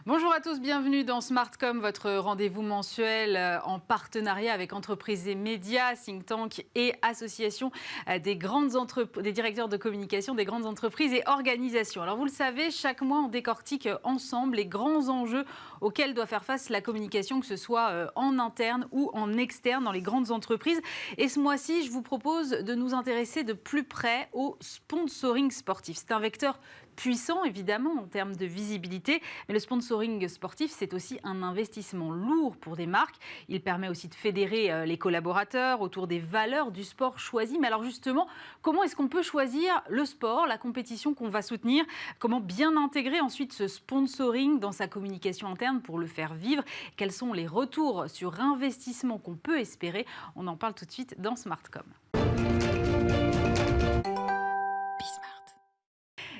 Bonjour à tous, bienvenue dans Smartcom, votre rendez-vous mensuel en partenariat avec entreprises et médias, think tank et associations des directeurs de communication des grandes entreprises et organisations. Alors vous le savez, chaque mois on décortique ensemble les grands enjeux auxquels doit faire face la communication, que ce soit en interne ou en externe dans les grandes entreprises. Et ce mois-ci, je vous propose de nous intéresser de plus près au sponsoring sportif. C'est un vecteur puissant, évidemment, en termes de visibilité. Mais le sponsoring sportif, c'est aussi un investissement lourd pour des marques. Il permet aussi de fédérer les collaborateurs autour des valeurs du sport choisi. Mais alors justement, comment est-ce qu'on peut choisir le sport, la compétition qu'on va soutenir? Comment bien intégrer ensuite ce sponsoring dans sa communication interne pour le faire vivre? Quels sont les retours sur investissement qu'on peut espérer? On en parle tout de suite dans Smartcom.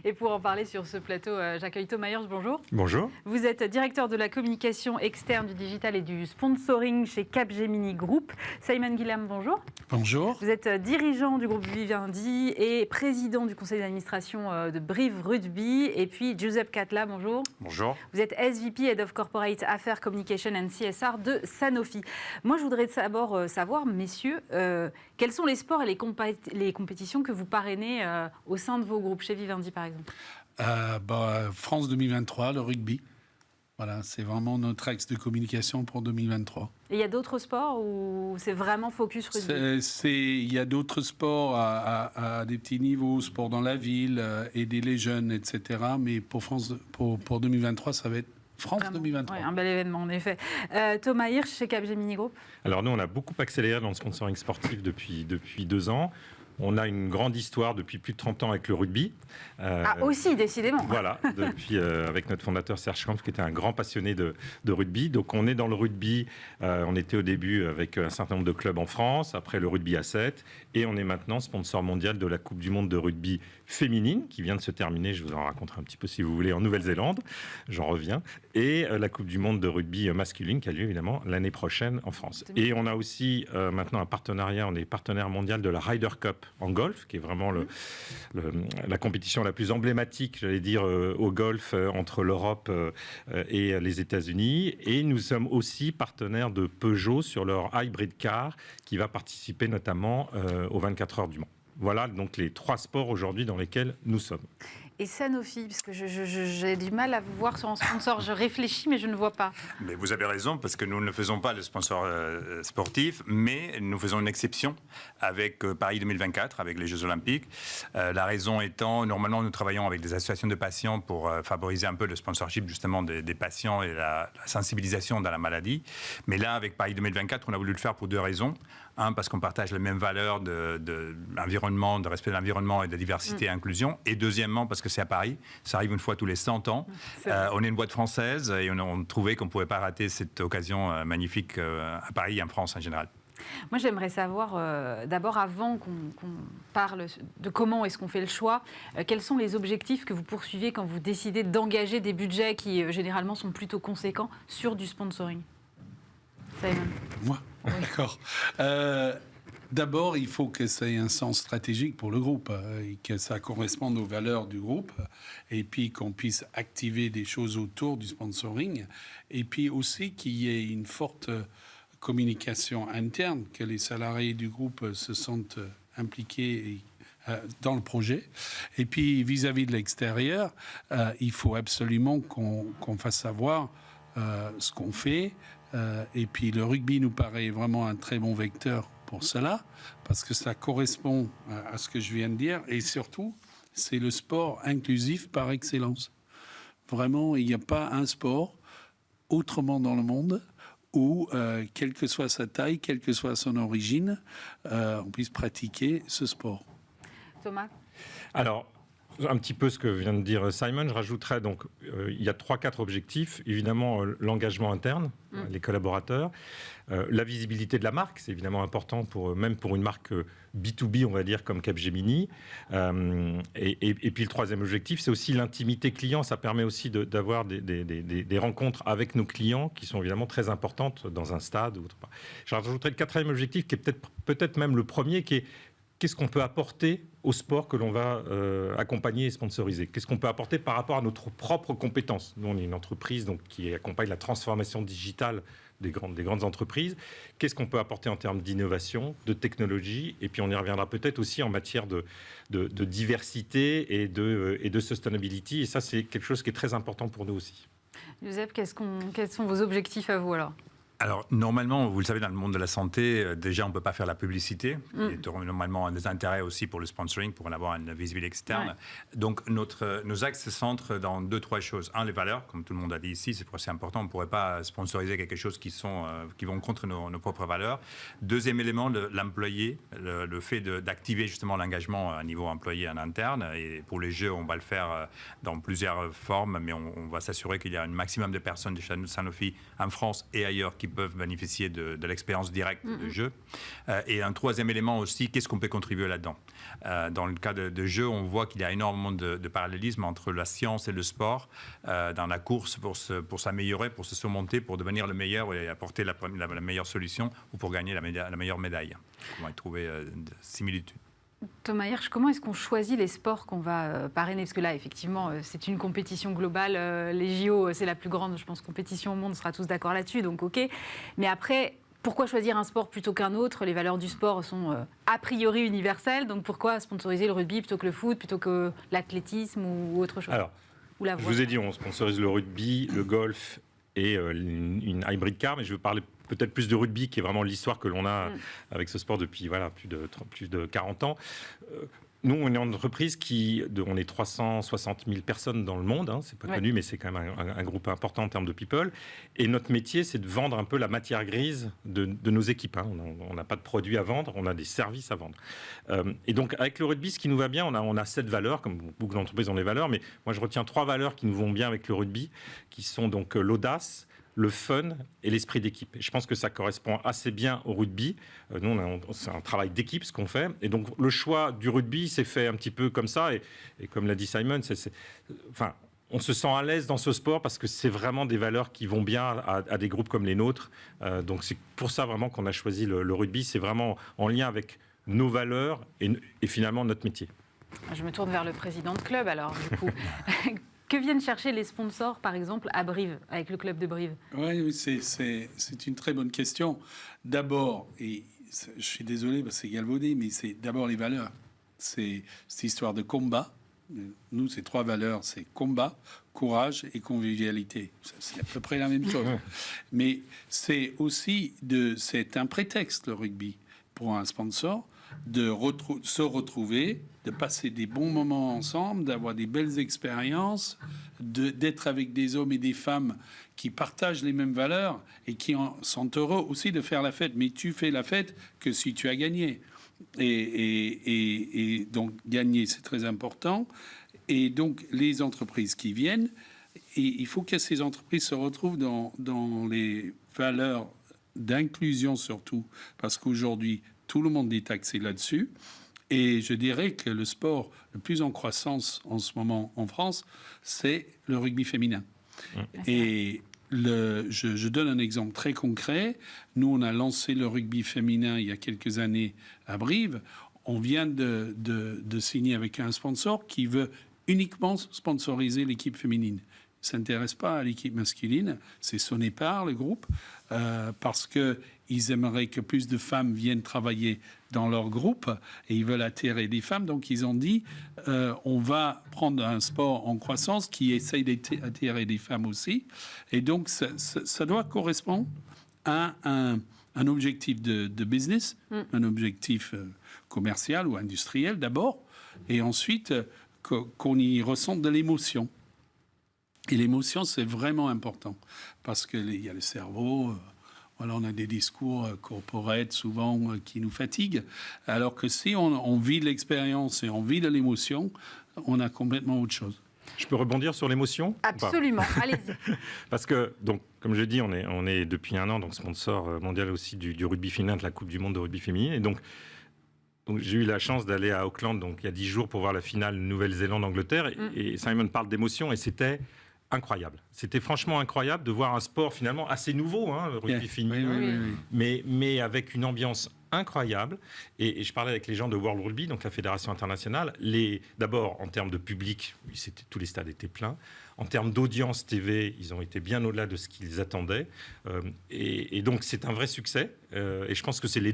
Et pour en parler sur ce plateau, j'accueille Thomas Hirsch, bonjour. Bonjour. Vous êtes directeur de la communication externe, du digital et du sponsoring chez Capgemini Group. Simon Guillam, bonjour. Bonjour. Vous êtes dirigeant du groupe Vivendi et président du conseil d'administration de Brive Rugby. Et puis Giuseppe Catla, bonjour. Bonjour. Vous êtes SVP, Head of Corporate Affairs, Communication and CSR de Sanofi. Moi, je voudrais d'abord savoir, messieurs, quels sont les sports et les compétitions que vous parrainez au sein de vos groupes, chez Vivendi par exemple? France 2023, le rugby. Voilà, c'est vraiment notre axe de communication pour 2023. Et il y a d'autres sports où c'est vraiment focus rugby? Il y a d'autres sports à des petits niveaux, sport dans la ville, aider les jeunes, etc. Mais pour 2023, ça va être France Vraiment. 2023. Ouais, un bel événement, en effet. Thomas Hirsch, chez Capgemini Group. Alors nous, on a beaucoup accéléré dans le sponsoring sportif depuis 2 ans. On a une grande histoire depuis plus de 30 ans avec le rugby. Aussi, décidément. Voilà, depuis avec notre fondateur Serge Kampf, qui était un grand passionné de rugby. Donc on est dans le rugby, on était au début avec un certain nombre de clubs en France, après le rugby à 7, et on est maintenant sponsor mondial de la Coupe du Monde de rugby féminine, qui vient de se terminer, je vous en raconterai un petit peu si vous voulez, en Nouvelle-Zélande, j'en reviens, et la Coupe du Monde de rugby masculine, qui a lieu évidemment l'année prochaine en France. Et on a aussi maintenant un partenariat, on est partenaire mondial de la Ryder Cup en golf, qui est vraiment la compétition la plus emblématique, j'allais dire, au golf entre l'Europe et les États-Unis. Et nous sommes aussi partenaires de Peugeot sur leur hybrid car, qui va participer notamment aux 24 heures du Mans. Voilà donc les 3 sports aujourd'hui dans lesquels nous sommes. Et Sanofi, parce que j'ai du mal à vous voir sur un sponsor. Je réfléchis, mais je ne vois pas. Mais vous avez raison, parce que nous ne faisons pas le sponsor sportif, mais nous faisons une exception avec Paris 2024, avec les Jeux Olympiques. La raison étant, normalement, nous travaillons avec des associations de patients pour favoriser un peu le sponsorship justement des patients et la sensibilisation dans la maladie. Mais là, avec Paris 2024, on a voulu le faire pour 2 raisons. Un, parce qu'on partage les mêmes valeurs de l'environnement, de respect de l'environnement et de diversité et inclusion. Et deuxièmement, parce que c'est à Paris, ça arrive une fois tous les 100 ans. On est une boîte française et on trouvait qu'on ne pouvait pas rater cette occasion magnifique à Paris et en France en général. Moi, j'aimerais savoir, d'abord, avant qu'on parle de comment est-ce qu'on fait le choix, quels sont les objectifs que vous poursuivez quand vous décidez d'engager des budgets qui, généralement, sont plutôt conséquents sur du sponsoring? Simon. Moi, oui. D'accord. D'abord, il faut que ça ait un sens stratégique pour le groupe, et que ça corresponde aux valeurs du groupe, et puis qu'on puisse activer des choses autour du sponsoring, et puis aussi qu'il y ait une forte communication interne, que les salariés du groupe se sentent impliqués dans le projet. Et puis, vis-à-vis de l'extérieur, il faut absolument qu'on fasse savoir ce qu'on fait. Et puis, le rugby nous paraît vraiment un très bon vecteur pour cela, parce que ça correspond à ce que je viens de dire. Et surtout, c'est le sport inclusif par excellence. Vraiment, il n'y a pas un sport autrement dans le monde où, quelle que soit sa taille, quelle que soit son origine, on puisse pratiquer ce sport. Thomas? Alors, un petit peu ce que vient de dire Simon, je rajouterais donc, il y a 3-4 objectifs. Évidemment, l'engagement interne, les collaborateurs, la visibilité de la marque, c'est évidemment important même pour une marque B2B, on va dire, comme Capgemini. Et puis le 3e objectif, c'est aussi l'intimité client. Ça permet aussi d'avoir des rencontres avec nos clients qui sont évidemment très importantes dans un stade ou autre part. Je rajouterais le 4e objectif, qui est peut-être même le premier, qui est qu'est-ce qu'on peut apporter au sport que l'on va accompagner et sponsoriser. Qu'est-ce qu'on peut apporter par rapport à notre propre compétence? Nous, on est une entreprise donc, qui accompagne la transformation digitale des grandes entreprises. Qu'est-ce qu'on peut apporter en termes d'innovation, de technologie? Et puis on y reviendra peut-être aussi en matière de diversité et de sustainability. Et ça, c'est quelque chose qui est très important pour nous aussi. Joseph, quels sont vos objectifs à vous alors? Alors, normalement, vous le savez, dans le monde de la santé, déjà, on ne peut pas faire la publicité. Il y a normalement des intérêts aussi pour le sponsoring, pour en avoir une visibilité externe. Ouais. Donc, nos axes se centrent dans 2-3 choses. Un, les valeurs, comme tout le monde a dit ici, c'est important. On ne pourrait pas sponsoriser quelque chose qui vont contre nos propres valeurs. Deuxième élément, l'employé, le fait d'activer justement l'engagement à niveau employé en interne. Et pour les jeux, on va le faire dans plusieurs formes, mais on va s'assurer qu'il y a un maximum de personnes de chez Sanofi en France et ailleurs qui peuvent bénéficier de l'expérience directe de jeu. Et un troisième élément aussi, qu'est-ce qu'on peut contribuer là-dedans? Dans le cas de jeu, on voit qu'il y a énormément de parallélisme entre la science et le sport dans la course pour s'améliorer, pour se surmonter, pour devenir le meilleur et apporter la meilleure solution ou pour gagner la meilleure médaille. On va y trouver des similitudes. Thomas Hirsch, comment est-ce qu'on choisit les sports qu'on va parrainer? Parce que là, effectivement, c'est une compétition globale. Les JO, c'est la plus grande, je pense, compétition au monde. On sera tous d'accord là-dessus, donc OK. Mais après, pourquoi choisir un sport plutôt qu'un autre? Les valeurs du sport sont a priori universelles. Donc pourquoi sponsoriser le rugby plutôt que le foot, plutôt que l'athlétisme ou autre chose? Alors, je vous ai dit, on sponsorise le rugby, le golf et une hybrid car, mais je veux parler peut-être plus de rugby, qui est vraiment l'histoire que l'on a avec ce sport depuis plus de 40 ans. Nous, on est une entreprise on est 360 000 personnes dans le monde, hein, c'est pas connu, mais c'est quand même un groupe important en termes de people. Et notre métier, c'est de vendre un peu la matière grise de nos équipes. Hein. On n'a pas de produits à vendre, on a des services à vendre. Et donc, avec le rugby, ce qui nous va bien, on a 7 valeurs, comme beaucoup d'entreprises ont des valeurs, mais moi, je retiens 3 valeurs qui nous vont bien avec le rugby, qui sont donc l'audace, le fun et l'esprit d'équipe. Et je pense que ça correspond assez bien au rugby. Nous, c'est un travail d'équipe, ce qu'on fait. Et donc, le choix du rugby s'est fait un petit peu comme ça. Et comme l'a dit Simon, on se sent à l'aise dans ce sport parce que c'est vraiment des valeurs qui vont bien à des groupes comme les nôtres. Donc, c'est pour ça vraiment qu'on a choisi le rugby. C'est vraiment en lien avec nos valeurs et finalement notre métier. Je me tourne vers le président de club, alors, du coup. Que viennent chercher les sponsors, par exemple, à Brive, avec le club de Brive? Oui, c'est une très bonne question. D'abord, et je suis désolé parce que c'est galvaudé, mais c'est d'abord les valeurs. C'est cette histoire de combat. Nous, c'est 3 valeurs, c'est combat, courage et convivialité. C'est à peu près la même chose. Mais c'est aussi c'est un prétexte, le rugby, pour un sponsor, de se retrouver, de passer des bons moments ensemble, d'avoir des belles expériences, d'être avec des hommes et des femmes qui partagent les mêmes valeurs et qui sont heureux aussi de faire la fête. Mais tu fais la fête que si tu as gagné. Et donc, gagner, c'est très important. Et donc, les entreprises qui viennent, et il faut que ces entreprises se retrouvent dans les valeurs d'inclusion surtout, parce qu'aujourd'hui, tout le monde est taxé là-dessus. Et je dirais que le sport le plus en croissance en ce moment en France, c'est le rugby féminin. Et je donne un exemple très concret. Nous, on a lancé le rugby féminin il y a quelques années à Brive. On vient de signer avec un sponsor qui veut uniquement sponsoriser l'équipe féminine. Il ne s'intéresse pas à l'équipe masculine. C'est Sonépar, le groupe, parce qu'ils aimeraient que plus de femmes viennent travailler dans leur groupe et ils veulent attirer des femmes. Donc, ils ont dit, on va prendre un sport en croissance qui essaye d'attirer des femmes aussi. Et donc, ça doit correspondre à un objectif de business, un objectif commercial ou industriel d'abord, et ensuite qu'on y ressente de l'émotion. Et l'émotion, c'est vraiment important parce qu'il y a le cerveau. Voilà, on a des discours corporate souvent qui nous fatiguent. Alors que si on vit de l'expérience et on vit de l'émotion, on a complètement autre chose. Je peux rebondir sur l'émotion? Absolument, allez-y. Parce que, donc, comme je dis, on est depuis 1 an donc sponsor mondial aussi du rugby féminin, de la Coupe du Monde de rugby féminin. Et donc j'ai eu la chance d'aller à Auckland donc, il y a 10 jours pour voir la finale Nouvelle-Zélande-Angleterre. Et Simon parle d'émotion et c'était incroyable. C'était franchement incroyable de voir un sport finalement assez nouveau, hein, le rugby féminin, mais avec une ambiance incroyable. Et je parlais avec les gens de World Rugby, donc la fédération internationale. D'abord, en termes de public, tous les stades étaient pleins. En termes d'audience TV, ils ont été bien au-delà de ce qu'ils attendaient. Et donc, c'est un vrai succès. Et je pense que c'est le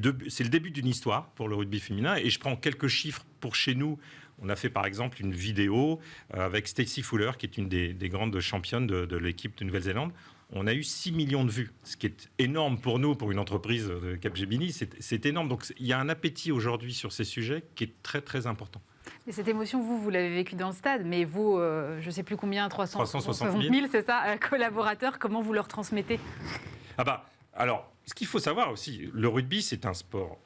début d'une histoire pour le rugby féminin. Et je prends quelques chiffres pour chez nous. On a fait par exemple une vidéo avec Stacey Fuller, qui est une des grandes championnes de l'équipe de Nouvelle-Zélande. On a eu 6 millions de vues, ce qui est énorme pour nous, pour une entreprise de Capgemini. C'est énorme. Donc il y a un appétit aujourd'hui sur ces sujets qui est très très important. Et cette émotion, vous l'avez vécue dans le stade, mais vous, je ne sais plus combien, 360 000, c'est ça, collaborateurs, comment vous leur transmettez ? Alors, ce qu'il faut savoir aussi, le rugby, c'est un sport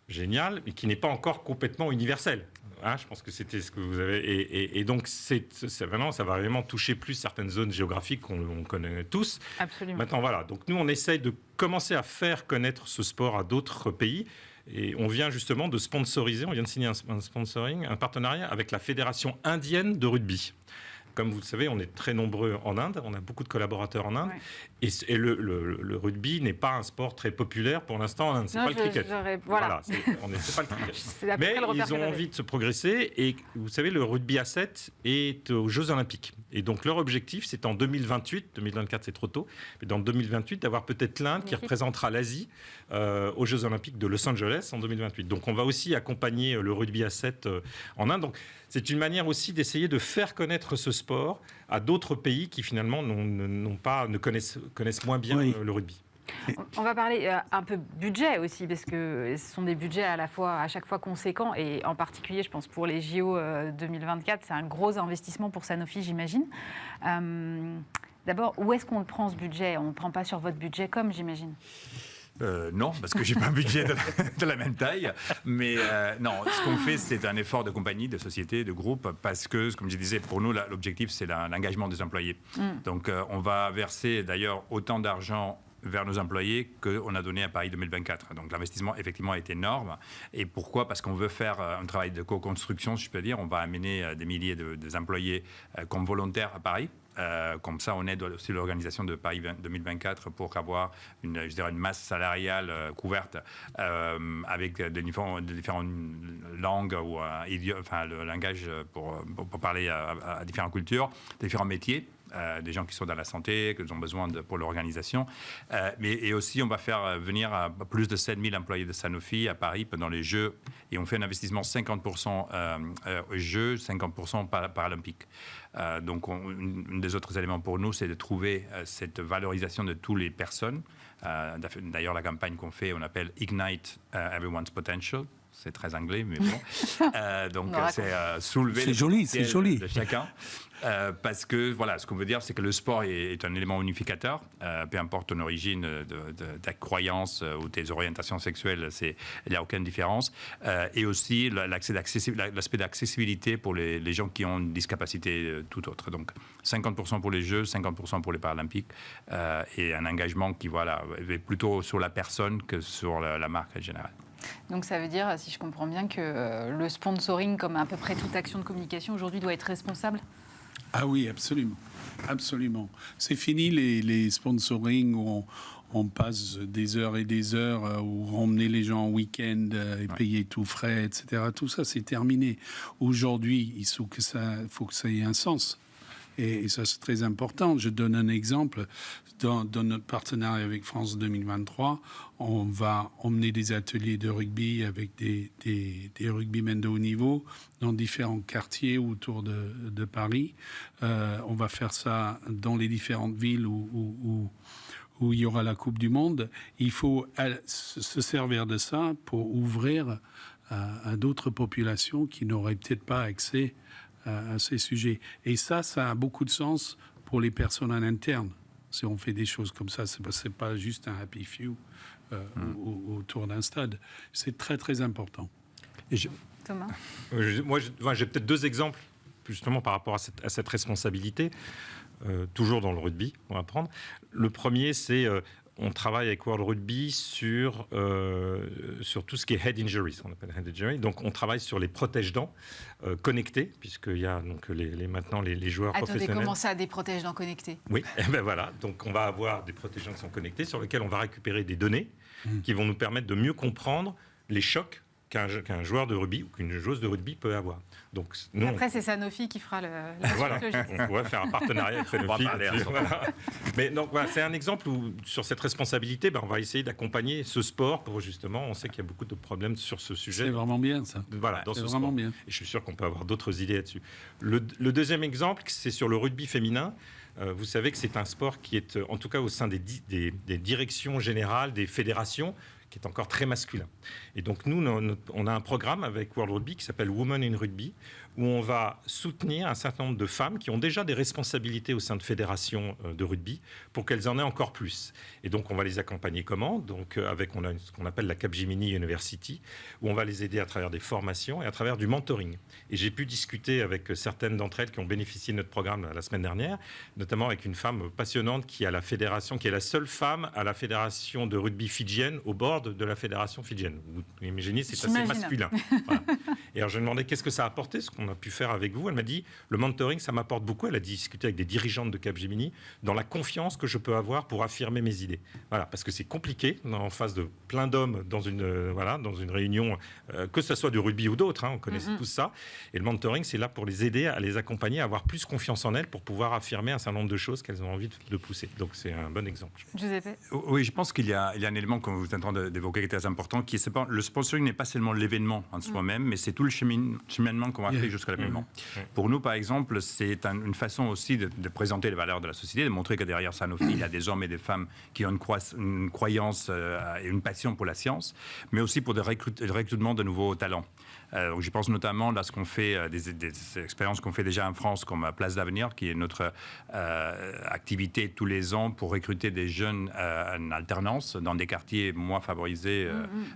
génial, mais qui n'est pas encore complètement universel. Je pense que c'était ce que vous avez. Et donc, maintenant, ça va vraiment toucher plus certaines zones géographiques qu'on connaît tous. Absolument. Maintenant, voilà. Donc, nous, on essaye de commencer à faire connaître ce sport à d'autres pays. Et on vient justement de sponsoriser, on vient de signer un partenariat avec la Fédération indienne de rugby. Comme vous le savez, on est très nombreux en Inde, on a beaucoup de collaborateurs en Inde, ouais. Et le rugby n'est pas un sport très populaire pour l'instant en Inde, c'est pas le cricket. Voilà. C'est pas le cricket. Mais ils ont envie de se progresser, et vous savez, le rugby à 7 est aux Jeux Olympiques. Et donc leur objectif, c'est en 2028, 2024 c'est trop tôt, mais dans 2028, d'avoir peut-être l'Inde qui représentera l'Asie aux Jeux Olympiques de Los Angeles en 2028. Donc on va aussi accompagner le rugby à 7 en Inde. Donc, c'est une manière aussi d'essayer de faire connaître ce sport à d'autres pays qui finalement connaissent moins bien le rugby. On va parler un peu budget aussi, parce que ce sont des budgets à chaque fois conséquents, et en particulier, je pense, pour les JO 2024, c'est un gros investissement pour Sanofi, j'imagine. D'abord, où est-ce qu'on le prend, ce budget ? On ne le prend pas sur votre budget comme, j'imagine. Non, parce que j'ai pas un budget de la même taille. Mais non, ce qu'on fait, c'est un effort de compagnie, de société, de groupe, parce que, comme je disais, pour nous, l'objectif, c'est l'engagement des employés. Donc, on va verser d'ailleurs autant d'argent vers nos employés qu'on a donné à Paris 2024. Donc l'investissement, effectivement, est énorme. Et pourquoi ? Parce qu'on veut faire un travail de co-construction, si je peux dire. On va amener des milliers d'employés comme volontaires à Paris. Comme ça, on aide aussi l'organisation de Paris 2024 pour avoir une masse salariale couverte avec des différentes langues ou le langage pour parler à différentes cultures, différents métiers. Des gens qui sont dans la santé, qu'ils ont besoin pour l'organisation. Et aussi, on va faire venir plus de 7000 employés de Sanofi à Paris pendant les Jeux. Et on fait un investissement 50% aux Jeux, 50% paralympique. Donc, un des autres éléments pour nous, c'est de trouver cette valorisation de toutes les personnes. D'ailleurs, la campagne qu'on fait, on appelle Ignite Everyone's Potential. C'est très anglais, mais bon. Donc, c'est soulever le potentiel de chacun. Parce que, voilà, ce qu'on veut dire, c'est que le sport est un élément unificateur. Peu importe ton origine, ta croyance ou tes orientations sexuelles, il n'y a aucune différence. Et aussi, l'aspect d'accessibilité pour les gens qui ont une discapacité tout autre. Donc, 50% pour les Jeux, 50% pour les Paralympiques. Et un engagement qui, est plutôt sur la personne que sur la marque en général. Donc ça veut dire, si je comprends bien, que le sponsoring, comme à peu près toute action de communication aujourd'hui, doit être responsable ? Ah oui, absolument. Absolument. C'est fini les sponsoring où on passe des heures et des heures, où emmener les gens en week-end et payer tout frais, etc. Tout ça, c'est terminé. Aujourd'hui, il faut que ça ait un sens. Et ça, c'est très important. Je donne un exemple. Dans notre partenariat avec France 2023, on va emmener des ateliers de rugby avec des rugbymen de haut niveau dans différents quartiers autour de Paris. On va faire ça dans les différentes villes où il y aura la Coupe du Monde. Il faut se servir de ça pour ouvrir à d'autres populations qui n'auraient peut-être pas accès à ces sujets. Et ça a beaucoup de sens pour les personnes en interne. Si on fait des choses comme ça, c'est pas juste un happy few autour d'un stade. C'est très, très important. Thomas ? Moi, j'ai peut-être deux exemples, justement, par rapport à cette responsabilité, toujours dans le rugby, on va prendre. Le premier, c'est... on travaille avec World Rugby sur tout ce qui est head injuries, on appelle head injury. Donc, on travaille sur les protège-dents connectés, puisqu'il y a donc maintenant les joueurs professionnels. Comment ça, des protège-dents connectés ? Oui, et ben voilà. Donc, on va avoir des protège-dents qui sont connectés, sur lesquels on va récupérer des données. qui vont nous permettre de mieux comprendre les chocs qu'un joueur de rugby ou qu'une joueuse de rugby peut avoir. Donc, nous, après, c'est Sanofi qui fera la voilà, suite logique. on pourrait faire un partenariat avec Sanofi. Voilà. Mais donc, voilà, c'est un exemple où, sur cette responsabilité, on va essayer d'accompagner ce sport pour justement, on sait qu'il y a beaucoup de problèmes sur ce sujet. C'est vraiment bien, ça. Voilà, dans c'est ce vraiment sport. bien. Et je suis sûr qu'on peut avoir d'autres idées là-dessus. Le deuxième exemple, c'est sur le rugby féminin. Vous savez que c'est un sport qui est, en tout cas au sein des directions générales, des fédérations, qui est encore très masculin. Et donc nous, on a un programme avec World Rugby qui s'appelle Women in Rugby, où on va soutenir un certain nombre de femmes qui ont déjà des responsabilités au sein de fédérations de rugby pour qu'elles en aient encore plus. Et donc on va les accompagner comment ? Donc on a ce qu'on appelle la Capgemini University, où on va les aider à travers des formations et à travers du mentoring. Et j'ai pu discuter avec certaines d'entre elles qui ont bénéficié de notre programme la semaine dernière, notamment avec une femme passionnante qui est à la fédération, qui est la seule femme à la fédération de rugby fidjienne, au bord de la fédération fidjienne. Vous imaginez, c'est assez masculin. Voilà. Et alors je lui ai demandé qu'est-ce que ça a apporté, ce qu'on a pu faire avec vous. Elle m'a dit, le mentoring, ça m'apporte beaucoup. Elle a discuté avec des dirigeantes de Capgemini dans la confiance que je peux avoir pour affirmer mes idées. Voilà, parce que c'est compliqué en face de plein d'hommes dans une réunion, que ce soit du rugby ou d'autres, on connaît tout ça. Et le mentoring, c'est là pour les aider, à les accompagner, à avoir plus confiance en elles pour pouvoir affirmer un certain nombre de choses qu'elles ont envie de pousser. Donc c'est un bon exemple. Giuseppe. Oui, je pense qu'il y a un élément que vous êtes en train d'évoquer qui est très important, qui est le sponsoring n'est pas seulement l'événement en soi-même, mais c'est tout le cheminement qu'on va faire jusqu'à l'événement. Pour nous, par exemple, c'est une façon aussi de présenter les valeurs de la société, de montrer que derrière Sanofi, il y a des hommes et des femmes qui ont une croyance et une passion pour la science, mais aussi pour le recrutement de nouveaux talents. Donc, je pense notamment à ce qu'on fait, des expériences qu'on fait déjà en France, comme Place d'Avenir, qui est notre activité tous les ans pour recruter des jeunes en alternance dans des quartiers moins favorisés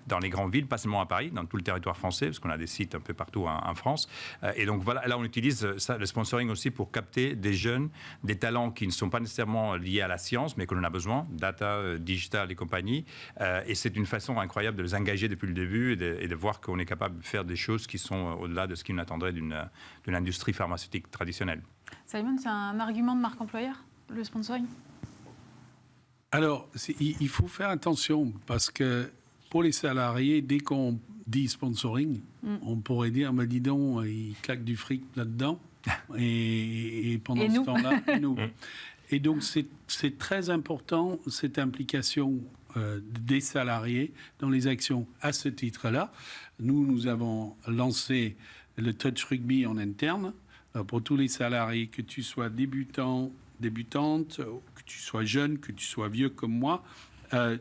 dans les grandes villes, pas seulement à Paris, dans tout le territoire français, parce qu'on a des sites un peu partout en France. Et donc voilà, là on utilise ça, le sponsoring aussi pour capter des jeunes, des talents qui ne sont pas nécessairement liés à la science, mais que l'on a besoin, data, digital et compagnie. Et c'est une façon incroyable de les engager depuis le début et de voir qu'on est capable de faire des choses qui sont au-delà de ce qu'on attendrait d'une industrie pharmaceutique traditionnelle. Simon, c'est un argument de marque employeur, le sponsoring ? Alors, il faut faire attention parce que pour les salariés, dès qu'on dit sponsoring, on pourrait dire, dis donc, ils claquent du fric là-dedans. Et pendant ce temps-là, nous. Et donc, c'est très important, cette implication des salariés dans les actions. À ce titre-là, nous avons lancé le Touch Rugby en interne pour tous les salariés, que tu sois débutante, que tu sois jeune, que tu sois vieux comme moi,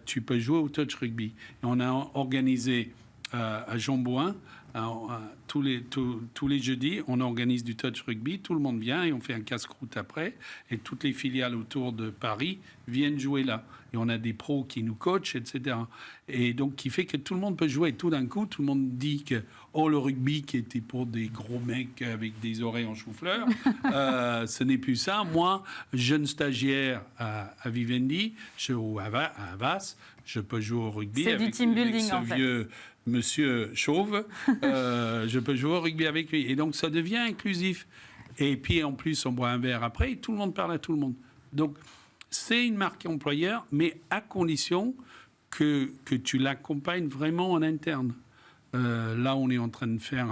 tu peux jouer au Touch Rugby. Et on a organisé à Jean-Bouin, tous les jeudis, on organise du touch rugby, tout le monde vient et on fait un casse-croûte après, et toutes les filiales autour de Paris viennent jouer là. Et on a des pros qui nous coachent, etc. Et donc, qui fait que tout le monde peut jouer. Tout d'un coup, tout le monde dit que le rugby qui était pour des gros mecs avec des oreilles en chou-fleur, ce n'est plus ça. Moi, jeune stagiaire à Vivendi, ou à Havas, je peux jouer au rugby. C'est du team building, ce vieux monsieur chauve, je peux jouer au rugby avec lui. Et donc, ça devient inclusif. Et puis, en plus, on boit un verre après et tout le monde parle à tout le monde. Donc, c'est une marque employeur, mais à condition que tu l'accompagnes vraiment en interne. Là, on est en train de faire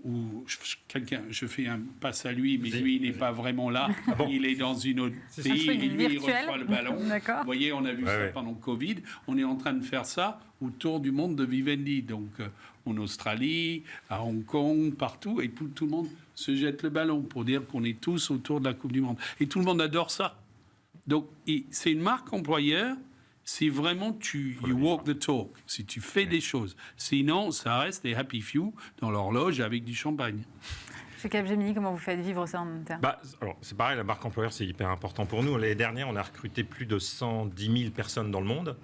où je fais un passe à lui, mais lui, il n'est pas vraiment là. Il est dans une autre pays, et lui, il reçoit le ballon. Vous voyez, on a vu ça pendant le Covid. On est en train de faire ça autour du monde de Vivendi, donc en Australie, à Hong Kong, partout, et tout le monde se jette le ballon pour dire qu'on est tous autour de la Coupe du Monde. Et tout le monde adore ça. Donc, c'est une marque employeur. Si vraiment tu walk the talk, si tu fais des choses. Sinon, ça reste des happy few dans l'horloge avec du champagne. Chez Capgemini, comment vous faites vivre ça en interne ? Alors, c'est pareil, la marque employeur, c'est hyper important pour nous. L'année dernière, on a recruté plus de 110 000 personnes dans le monde.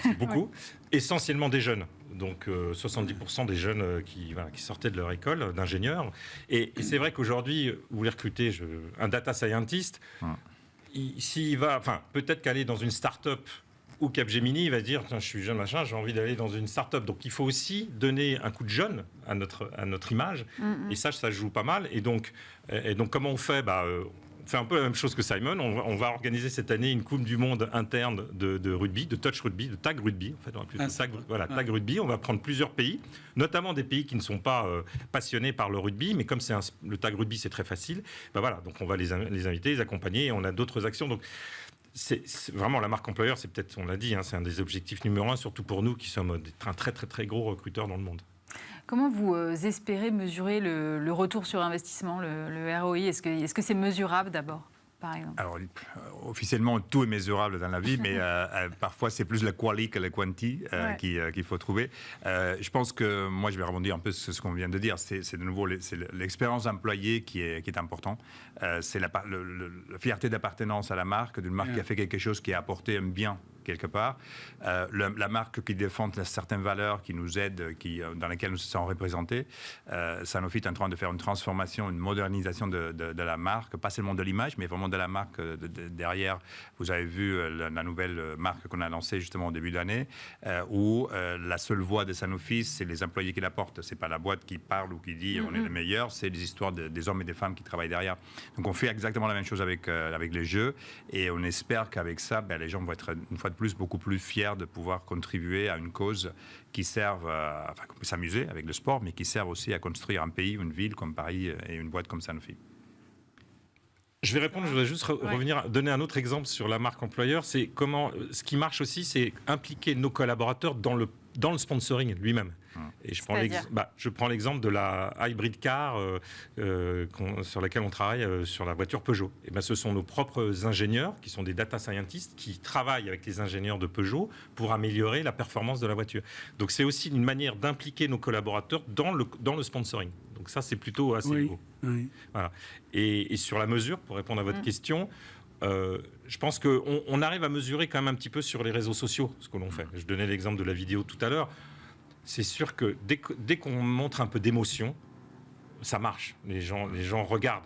C'est beaucoup. Essentiellement des jeunes. Donc 70% des jeunes qui sortaient de leur école d'ingénieurs. Et c'est vrai qu'aujourd'hui, vous voulez recruter un data scientist. S'il va, peut-être qu'aller dans une start-up ou Capgemini, il va se dire, je suis jeune, machin, j'ai envie d'aller dans une start-up. Donc il faut aussi donner un coup de jeune à notre image. Et ça joue pas mal. Et donc comment on fait fait un peu la même chose que Simon. On va organiser cette année une Coupe du Monde interne de rugby, de touch rugby, de tag rugby. En fait, on va plutôt tag rugby. On va prendre plusieurs pays, notamment des pays qui ne sont pas passionnés par le rugby, mais comme le tag rugby, c'est très facile. Ben voilà, donc on va les inviter, les accompagner, et on a d'autres actions. Donc c'est vraiment la marque employeur, c'est peut-être, on l'a dit, c'est un des objectifs numéro 1, surtout pour nous qui sommes un très très très gros recruteurs dans le monde. Comment vous espérez mesurer le retour sur investissement, le ROI? Est-ce que c'est mesurable d'abord, par exemple? Alors, officiellement, tout est mesurable dans la vie, mais parfois, c'est plus la quali que la quanti qu'il faut trouver. Je pense que, moi, je vais rebondir un peu sur ce qu'on vient de dire. C'est de nouveau l'expérience employée qui est important. C'est la fierté d'appartenance à la marque, d'une marque qui a fait quelque chose qui a apporté un bien quelque part. La marque qui défend certaines valeurs, qui nous aide, dans lesquelles nous sommes représentés. Sanofi est en train de faire une transformation, une modernisation de la marque, pas seulement de l'image, mais vraiment de la marque derrière. Vous avez vu la nouvelle marque qu'on a lancée justement au début d'année, où la seule voix de Sanofi, c'est les employés qui la portent. C'est pas la boîte qui parle ou qui dit on est le meilleur, c'est les histoires des hommes et des femmes qui travaillent derrière. Donc on fait exactement la même chose avec les jeux, et on espère qu'avec ça, les gens vont être une fois de plus beaucoup plus fiers de pouvoir contribuer à une cause qui serve, qu'on peut s'amuser avec le sport, mais qui serve aussi à construire un pays, une ville comme Paris et une boîte comme Sanofi. Je vais répondre, je voudrais juste revenir, donner un autre exemple sur la marque employeur. C'est comment, ce qui marche aussi, c'est impliquer nos collaborateurs dans le sponsoring lui-même. Et je prends l'exemple de la hybrid car sur laquelle on travaille sur la voiture Peugeot. Et ce sont nos propres ingénieurs, qui sont des data scientists, qui travaillent avec les ingénieurs de Peugeot pour améliorer la performance de la voiture. Donc c'est aussi une manière d'impliquer nos collaborateurs dans le sponsoring. Donc ça, c'est plutôt assez beau. Oui. Voilà. Et sur la mesure, pour répondre à votre question, je pense qu'on arrive à mesurer quand même un petit peu sur les réseaux sociaux ce que l'on fait. Je donnais l'exemple de la vidéo tout à l'heure. C'est sûr que dès qu'on montre un peu d'émotion, ça marche. Les gens regardent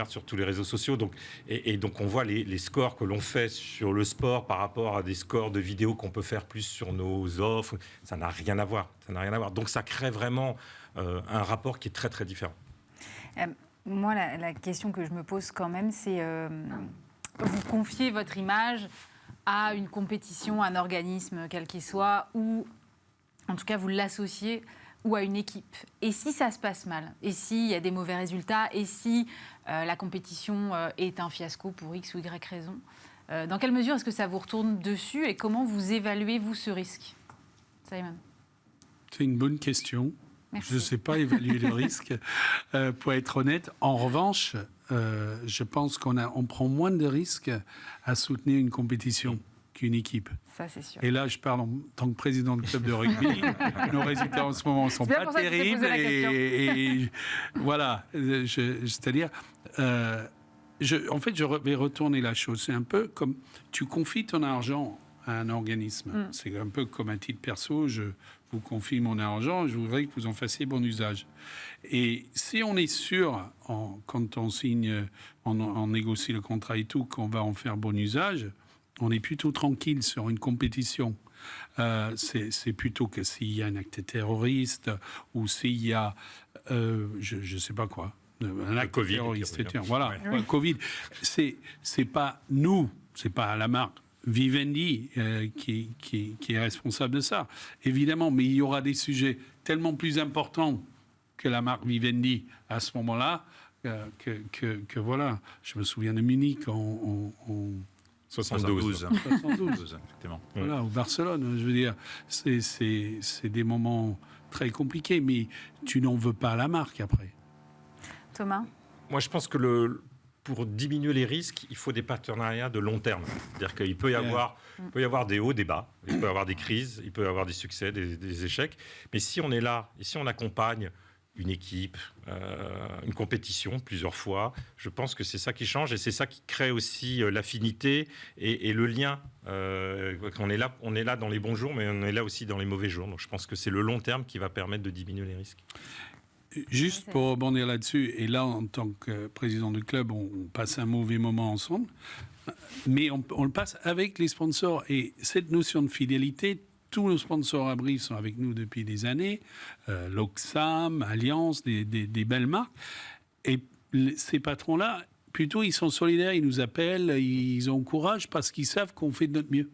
sur tous les réseaux sociaux. Donc, et donc on voit les scores que l'on fait sur le sport par rapport à des scores de vidéos qu'on peut faire plus sur nos offres. Ça n'a rien à voir. Donc ça crée vraiment un rapport qui est très très différent. Moi, la question que je me pose quand même, c'est vous confiez votre image à une compétition, à un organisme quel qu'il soit, ou en tout cas vous l'associez ou à une équipe. Et si ça se passe mal, et s'il y a des mauvais résultats, et si la compétition est un fiasco pour X ou Y raison, dans quelle mesure est-ce que ça vous retourne dessus et comment vous évaluez, vous, ce risque? Simon? C'est une bonne question. Merci. Je ne sais pas évaluer le risque, pour être honnête. En revanche, je pense qu'on prend moins de risques à soutenir une compétition qu'une équipe. Ça, c'est sûr. Et là, je parle en tant que président de club de rugby. Nos résultats en ce moment ne sont pas terribles. Et voilà, c'est-à-dire, en fait, je vais retourner la chose. C'est un peu comme tu confies ton argent à un organisme. C'est un peu comme à titre perso, je vous confie mon argent, je voudrais que vous en fassiez bon usage. Et si on est sûr, quand on signe, on négocie le contrat et tout, qu'on va en faire bon usage, on est plutôt tranquille sur une compétition. C'est plutôt que s'il y a un acte terroriste ou s'il y a, je ne sais pas quoi, un acte COVID, terroriste. Voilà, Covid. C'est pas nous, c'est pas la marque Vivendi qui est responsable de ça, évidemment, mais il y aura des sujets tellement plus importants que la marque Vivendi à ce moment-là, que voilà. Je me souviens de Munich en 72. Effectivement. Voilà, au Barcelone, je veux dire, c'est des moments très compliqués, mais tu n'en veux pas à la marque après. Thomas? Moi, je pense que pour diminuer les risques, il faut des partenariats de long terme. C'est-à-dire qu'il peut y avoir des hauts, des bas, il peut y avoir des crises, il peut y avoir des succès, des échecs. Mais si on est là, et si on accompagne une équipe, une compétition plusieurs fois, je pense que c'est ça qui change et c'est ça qui crée aussi l'affinité et le lien. On est là dans les bons jours, mais on est là aussi dans les mauvais jours. Donc je pense que c'est le long terme qui va permettre de diminuer les risques. Juste pour rebondir là-dessus, et là, en tant que président du club, on passe un mauvais moment ensemble, mais on le passe avec les sponsors. Et cette notion de fidélité, tous nos sponsors à Brive sont avec nous depuis des années, l'Oxam, Alliance, des belles marques. Et ces patrons-là, Plutôt, ils sont solidaires, ils nous appellent, ils ont courage parce qu'ils savent qu'on fait de notre mieux.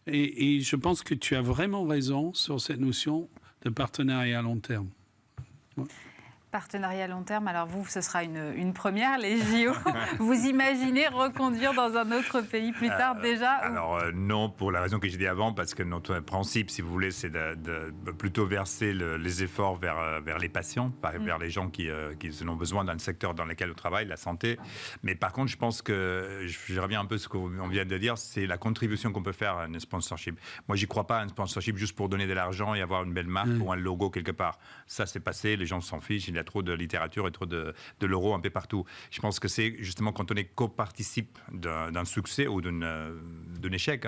Et je pense que tu as vraiment raison sur cette notion de partenariat à long terme. Ouais. Partenariat à long terme, alors vous, ce sera une première, les JO. Vous imaginez reconduire dans un autre pays plus tard déjà Alors non, pour la raison que j'ai dit avant, parce que notre principe, si vous voulez, c'est de plutôt verser les efforts vers les patients, vers les gens qui en ont besoin dans le secteur dans lequel on travaille, la santé. Mais par contre, je pense que, je reviens un peu à ce qu'on vient de dire, c'est la contribution qu'on peut faire à un sponsorship. Moi, j'y crois pas à un sponsorship juste pour donner de l'argent et avoir une belle marque ou un logo quelque part. Ça, c'est passé, les gens s'en fichent, il y a trop de littérature et trop de l'euro un peu partout. Je pense que c'est justement quand on est co-participe d'un succès ou d'un échec,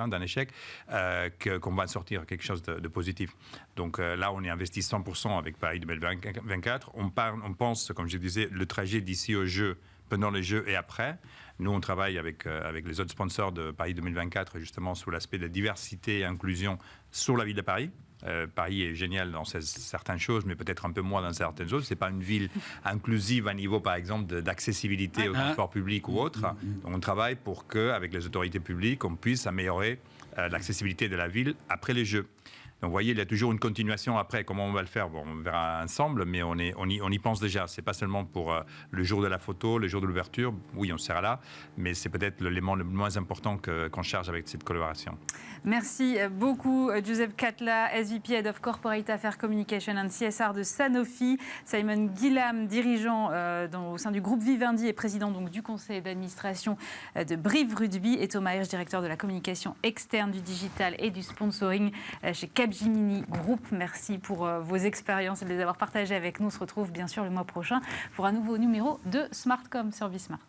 qu'on va sortir quelque chose de positif. Donc là, on est investi 100% avec Paris 2024. On pense, comme je disais, le trajet d'ici aux Jeux, pendant les Jeux et après. Nous, on travaille avec les autres sponsors de Paris 2024, justement, sur l'aspect de diversité et inclusion sur la ville de Paris. Paris est génial dans certaines choses, mais peut-être un peu moins dans certaines autres. Ce n'est pas une ville inclusive à niveau, par exemple, d'accessibilité au transport public ou autre. Donc, on travaille pour qu'avec les autorités publiques, on puisse améliorer l'accessibilité de la ville après les Jeux. Donc, vous voyez, il y a toujours une continuation après. Comment on va le faire? Bon, on verra ensemble, mais on y pense déjà. Ce n'est pas seulement pour le jour de la photo, le jour de l'ouverture. Oui, on sera là, mais c'est peut-être l'élément le moins important qu'on charge avec cette collaboration. Merci beaucoup, Giuseppe Catla, SVP Head of Corporate Affairs Communication and CSR de Sanofi, Simon Gillam, dirigeant au sein du groupe Vivendi et président donc, du conseil d'administration de Brive Rugby, et Thomas Hirsch, directeur de la communication externe, du digital et du sponsoring chez Capgemini Group. Merci pour vos expériences et de les avoir partagées avec nous. On se retrouve bien sûr le mois prochain pour un nouveau numéro de Smartcom sur Bismart.